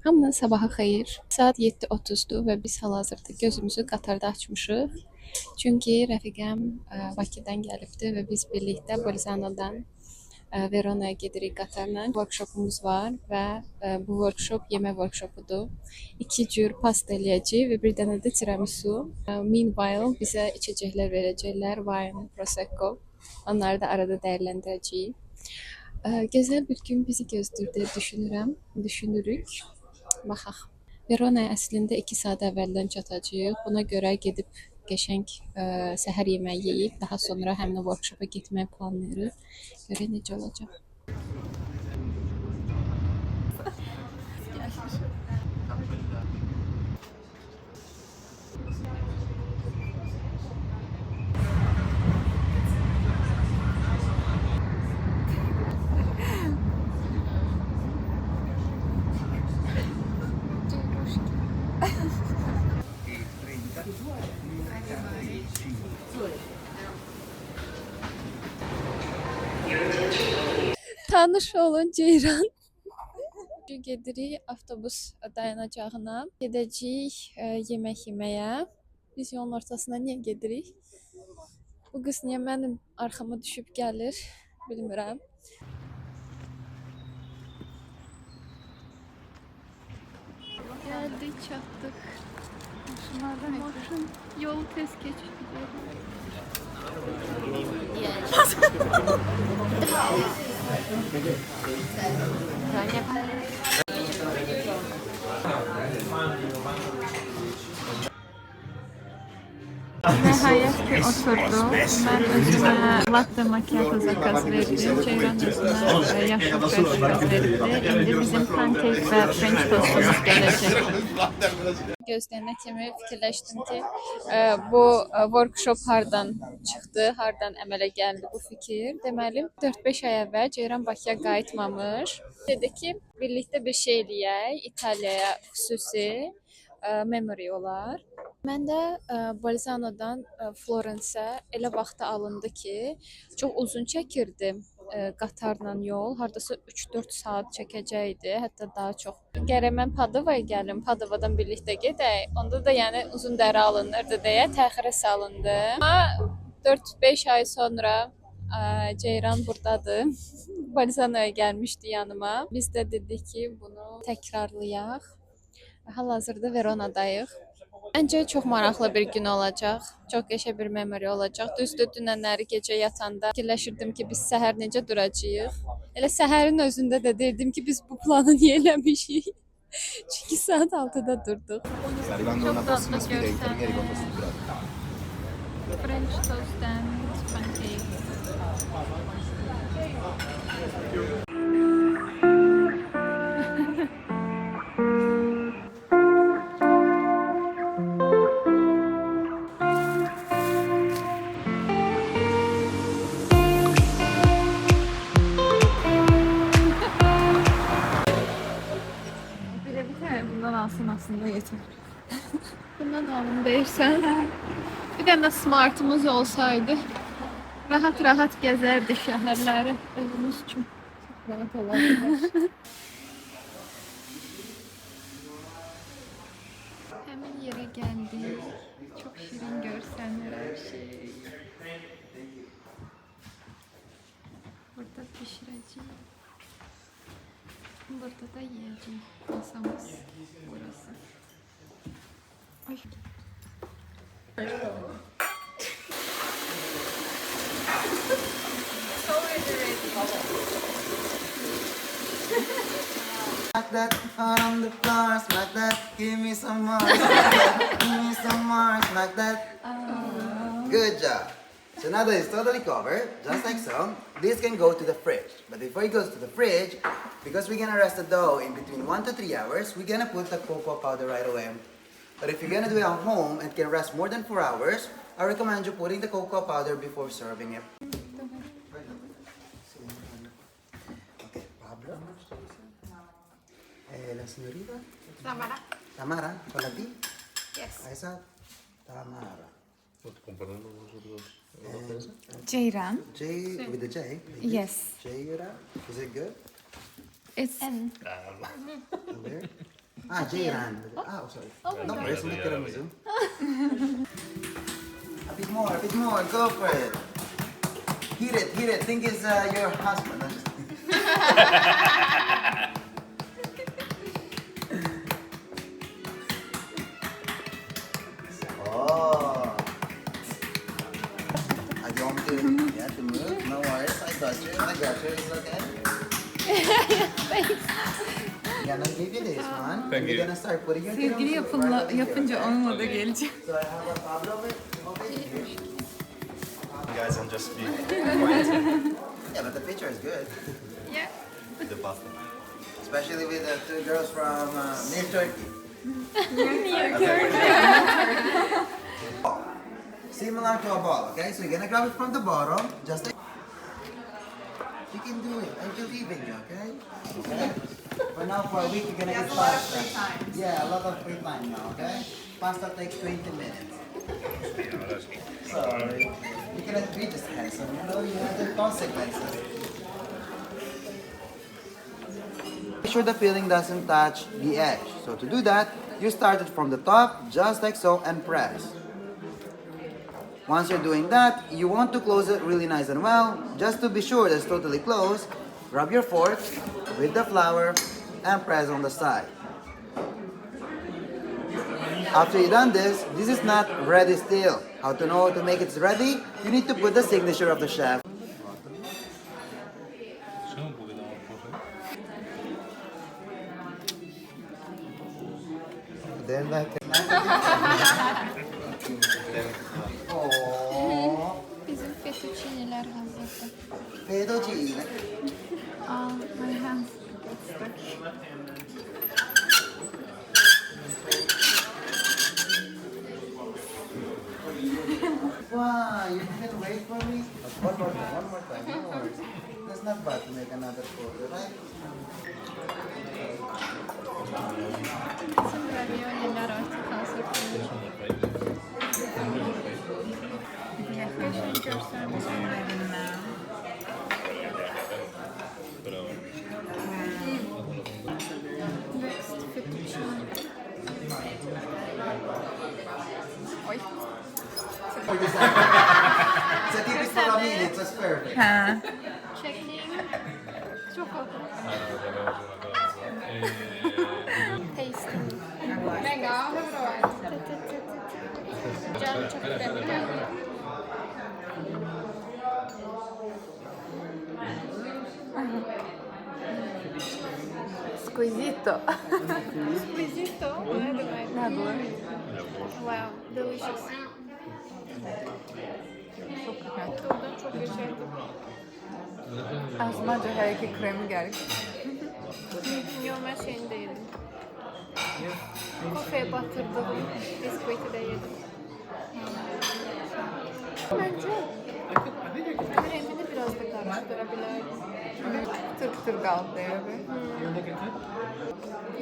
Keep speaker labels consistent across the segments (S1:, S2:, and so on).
S1: Hamının sabahı xeyir. Saat 7:30-dur və biz hal-hazırda gözümüzü qatarda açmışıq. Çünki rəfiqəm Bakıdan gəlibdi və biz birlikdə Bolzanodan Veronaya gedirik qatarla. Workshopumuz var və bu workshop yemək workshopudur. 2 cür pasta eləyəcəyik və bir dənə də tiramisu. Meanwhile bizə içəcəklər verəcəklər, wine, prosecco. Onları da arada dəyərləndirəcəyik. Gözəl bir gün bizi gözləyir deyə düşünürük. Baxaq. Veronaya əslində 2 saat əvvəldən çatacağıq. Buna görə gedib qəşəng səhər yeməyi yeyib, daha sonra həmin workshopa getməyi planlayırıq. Görək necə olacaq. Tanış olun Ceyran. Gedirik avtobus dayanacağına. Gedəcəyik yemək yeməyə. Biz yolun ortasına niyə gedirik? Bu qız niyə mənim arxama düşüb gəlir? Bilmirəm. Geldik, çattık. Maşın yolu tez geçti. Nihayet ki oturdum. Ben özüme latte macchiato zakaz verdim. Ceyran özüne yaşlı fresh zakaz verdi. Şimdi bizim pancake ve french toastumuz gelecek. Gözləyənə kimi fikirləşdim ki, bu workshop hardan çıxdı, hardan əmələ gəldi bu fikir. Deməli, 4-5 ay əvvəl Ceyran Bakıya qayıtmamış. Dedi ki, birlikdə bir şey eləyək, İtaliyaya xüsusi memory olar. Mən də Bolzanodan Florensə elə vaxtı alındı ki, çox uzun çəkirdim qatarla yol. Hardasa 3-4 saat çəkəcəkdi, hətta daha çox. Gərək mən Padovaya gəlim, Padovadan birlikdə gedək. Onda da yəni uzun dərə alınırdı deyə təxirə salındı. Amma 4-5 ay sonra Ceyran burdadır. Bolzanoya gəlmişdi yanıma. Biz də dedik ki, bunu təkrarlayaq. Hal-hazırda Veronadayıq. Məncə çox maraqlı bir gün olacaq. Çox qəşəng bir memory olacaq. Düzdür, dünənləri gecə yatanda fikirləşirdim ki, biz səhər necə duracağıq. Elə səhərin özündə də deyirdim ki, biz bu planı niyə eləmişik? Çünki saat 6-da durduq. Çok tatlı görsənlər. French toast and pancake.
S2: Bundan alsın aslında yeter.
S1: Bundan alın deyirsən. Bir dənə smartımız olsaydı rahat gəzərdi şəhərləri özümüz üçün. Rahat olardı. Həmin yerə gəldik. Çox şirin görsənlər hər şey. Burada pişirəcəyik. Burada da yiyəcəyik. Masamız burası. Ay.
S3: Smack that on the floor, smack that, give me some more, give me some more, smack that. Good job. So now that it's totally covered, just like so, this can go to the fridge. But before it goes to the fridge, because we're gonna rest the dough in between 1 to 3 hours, we're gonna put the cocoa powder right away. But if you're gonna do it at home and can rest more than 4 hours, I recommend you putting the cocoa powder before serving it. Okay, Pablo. La señorita.
S2: Tamara.
S3: Tamara, con la T.
S2: Yes.
S3: A esa, Tamara.
S2: Ceyran.
S3: J with the J. Like
S2: Yes.
S3: J, is it good?
S2: It's
S3: And there. Ah, Ceyran. Oh, sorry. No worries, make tiramisu. A bit more, go for it. Heat it. Think it's your husband. I'm just Oh. You want me to, to move? No worries, I got you. It's okay. I'm gonna give you this one.
S4: Thank
S3: You're
S4: you.
S3: gonna start putting your
S2: Sevgili
S3: tiramisu right over here,
S2: yapınca
S3: okay?
S2: onun da gelecek.
S3: So I have a Pablo over here.
S4: Guys, I'm just being
S3: Yeah, but the picture is good.
S1: Yeah.
S4: the pasta.
S3: Especially with the two girls from near Turkey. Similar to a ball, okay? So you're gonna grab it from the bottom, just like you can do it. I believe in you, okay? Okay. For now, for a week, you're gonna eat pasta. Yeah, a lot of free time now, okay? Pasta takes 20 minutes. Sorry. You cannot be just handsome, you know, you have the consequences. Make sure the filling doesn't touch the edge. So to do that, you start it from the top, just like so, and press. Once you're doing that, you want to close it really nice and well. Just to be sure that it's totally closed, grab your fork with the flour and press on the side. After you've done this is not ready still. How to know to make it ready? You need to put the signature of the chef. Then like Oh,
S1: Bizim fettuccineler hazırdı.
S3: fettuccine.
S2: My hands.
S3: Wow, you didn't wait for me? One more time, no worries. That's not bad to make another photo, right?
S1: Bizim ravioliler artık hazır. Yaklaşın görseniz onlarına. Next fettuccine.
S2: Oy.
S3: It's a typical ramen, it's just perfect.
S2: Ha.
S1: Çekeyim. Çok oldu. Tasting.
S2: Legal.
S1: Canım çok beğendim.
S2: Squisito.
S1: Squisito. Ne demek?
S2: Ne bu?
S1: Wow, delicious. Tadı çok güzel.
S2: Asmaca her iki kremi geldi.
S1: Yok ben şeyini de yedim. Kafeye batırdım. Bisküviti de yedim. Bence rengini biraz da karıştırabilirdim.
S2: Kıtır kıtır kaldı evi.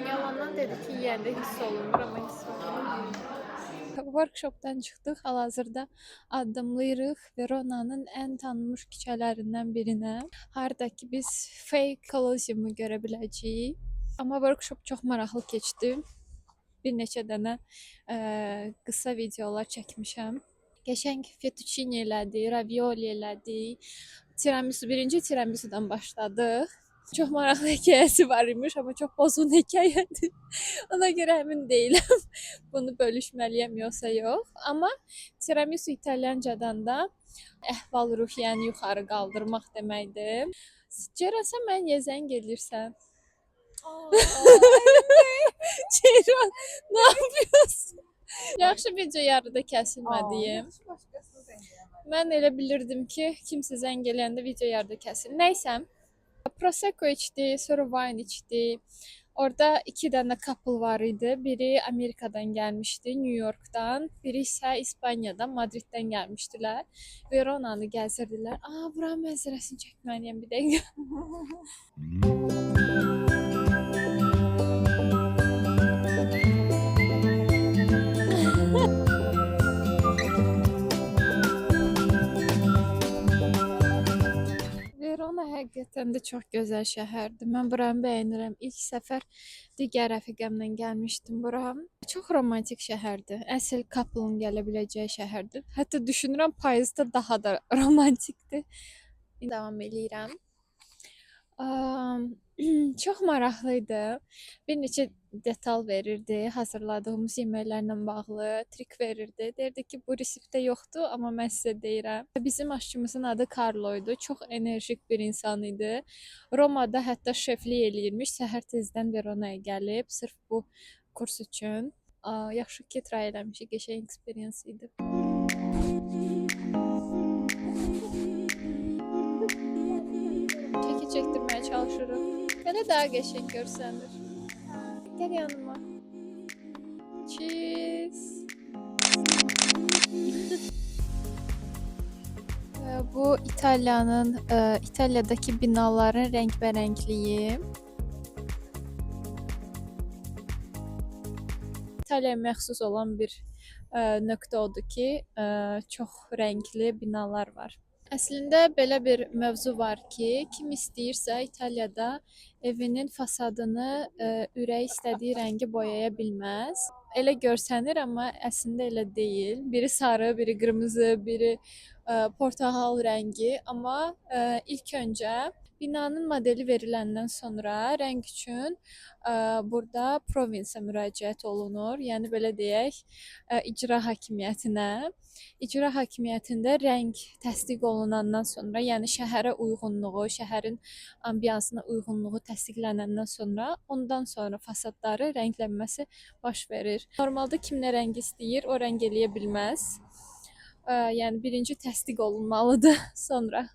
S1: Yalandan dedi ki yiyəndə hiss olunur ama hiss olunur. Workshopdan çıxdıq. Hal-hazırda addımlayırıq Verona'nın ən tanınmış küçələrindən birinə. Harda ki biz fake Colosseum-u görə biləcəyik. Amma workshop çox maraqlı keçdi. Bir neçə dənə qısa videolar çəkmişəm. Qəşəng fettuccine elədik, ravioli elədik. Tiramisu, birinci tiramisudan başladıq. Çox maraqlı hekayəsi var imiş, amma çox pozğun hekayədir. Ona görə əmin deyiləm. Bunu bölüşməliyəm yoxsa yox. Amma tiramisu İtalyancadan da əhval-ruhiyyəni yuxarı qaldırmaq deməkdir. Ceyran, sən mənə niyə zəng eləyirsən? Ceyran, nə yapıyorsun? Yaxşı video yarıda kəsilmədiyim. Mən elə bilirdim ki, kimsə zəng eləyəndə video yarıda kəsilir. Nəysə, Prosecco içdi, sonra wine içdi. Orada 2 dənə couple var idi. Biri Amerikadan gəlmişdi, New Yorkdan. Biri isə İspaniyadan, Madriddən gəlmişdilər. Verona'nı gəzirdilər. Buranın mənzərəsini çəkməliyəm bir dəqiqə. Verona həqiqətən Həqiqətən də çox gözəl şəhərdir. Mən buranı bəyənirəm. İlk səfər digər rəfiqəmlə gəlmişdim bura. Çox romantik şəhərdir. Əsl couple'ın gələ biləcəyi şəhərdir. Hətta düşünürəm payızda daha da romantikdir. Davam eləyirəm. Çox maraqlı idi. Bir neçə detal verirdi, hazırladığımız yeməklərlə bağlı trik verirdi. Deyirdi ki, bu reseptdə yoxdur, amma mən sizə deyirəm. Bizim aşçımızın adı Carlo idi. Çox enerjik bir insan idi. Romada hətta şeflik eləyirmiş. Səhər tezdən Veronaya gəlib, sırf bu kurs üçün. Yaxşı ki, try eləmişik, qəşəng experience idi. Çəki çəkdirməyə çalışırıq. Belə daha qəşəng görsənir. Gəl yanıma. Cheers. Bu İtalyadakı binaların rəngbərəngliyi. İtaliyaya məxsus olan bir nöqtə odur ki, çox rəngli binalar var. Əslində belə bir mövzu var ki, kim istəyirsə İtaliyada evinin fasadını ürəyi istədiyi rəngi boyaya bilməz. Elə görsənir, amma əslində elə deyil. Biri sarı, biri qırmızı, biri portağal rəngi. Amma ilk öncə binanın modeli veriləndən sonra rəng üçün burada provinsiya müraciət olunur. Yəni belə deyək, icra hakimiyyətinə. İcra hakimiyyətində rəng təsdiq olunandan sonra, yəni şəhərə uyğunluğu, şəhərin ambiyansına uyğunluğu təsdiqlənəndən sonra, ondan sonra fasadları rənglənməsi baş verir. Normalda kim nə rəng istəyir, o rəng eləyə bilməz. Yəni birinci təsdiq olunmalıdır sonra.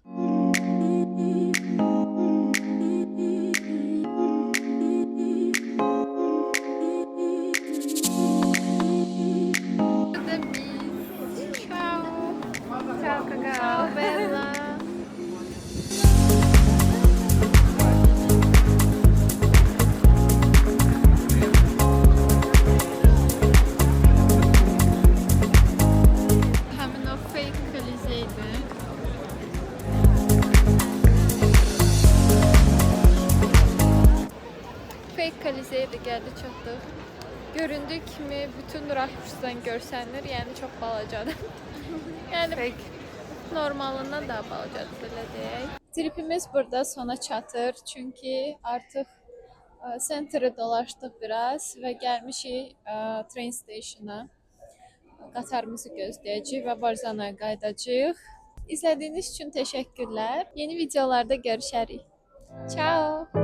S1: Ciao bella. Həmin o fake Kolizeydi. Fake Kolizeydi, gəldi çatdıq. Göründüyü kimi bütün rakursdan görsənir, yəni çox balacadır. Yəni
S2: Fake.
S1: normalından daha balacadır belə deyək. Tripimiz burada sona çatır, çünki artıq center'ı dolaşdıq biraz və gəlmişik train station'a. Qatarımızı gözləyəcəyik və Barzanaya qayıdacağıq. İzlədiyiniz üçün təşəkkürlər. Yeni videolarda görüşərik. Ciao.